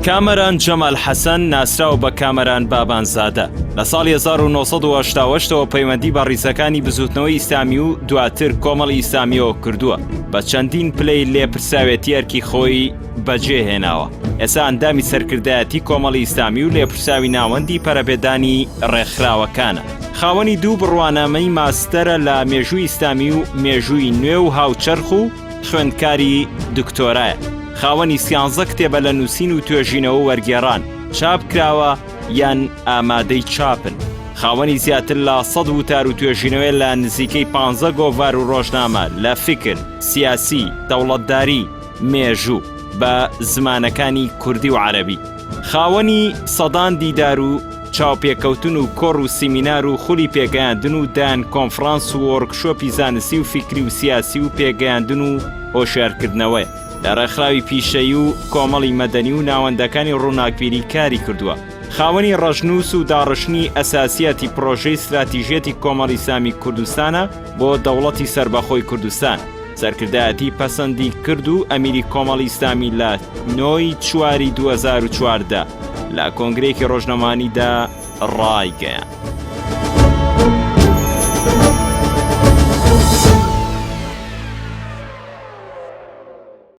کامەران جەمال حەسەن ناسراو بە کامەران بابانزادە لە ساڵی 1970ەوە پەیوەندی بە ڕیزەکانی بزوتنەوەی ئیسلامی و دواتر کۆمەڵی ئیسلامیەوە کردووە بە چەندین پلەی لێپرساوێتی ئەرکی خۆی بەجێهێناوە. ئێستا ئەندامی سەرکردایەتی کۆمەڵی ئیسلامی و لێپرساوی ناوەندی پەرەبێدانی ڕێکخراوەکانە. خاوەنی دوو بڕوانامەی ماستەرە لە مێژووی ئیسلامی و مێژووی نوێ و هاوچەرخ و خوێندکاری دکتۆرایە. خاوەنی 13 کتێبە لە نووسین و توێژینەوە وەرگێڕان چاپ کراوە یان ئامادەی چاپن. خاوەنی زیاتر لە 100 وتار و توێژینەوەی لە نزیکەی 15 گۆڤار و ڕۆژنامە لە فکر، سیاسی، دەوڵەتداری، مێژوو بە زمانەکانی کوردی و عەرەبی. خاوەنی سەدان دیدار و چاوپێکەوتن و کۆڕ و سیمینار و خولی پێگەیاندن و دان کۆنفرانس و وەرکشۆپی زانستی و فیکری و سیاسی و پێگەیاندن و هۆشیارکردنەوەی لە ڕێکخراوی پیشەیی و کۆمەڵی مەدەنی و ناوەندەکانی ڕووناکبیری کاری کردووە. خاوەنی ڕەشنووس و داڕشنی ئەساسیەتی پرۆژەی استراتیژیەتی کۆمەڵی ئیسلامی کوردستانە بۆ دەوڵەتی سەربەخۆی کوردستان. سەرکردایەتی پەسەندی کرد و ئەمیری کۆمەڵی ئیسلامی لە 9 چواری 2014 لە کۆنگرێکی ڕۆژنەمانیدا ڕایگەیاند.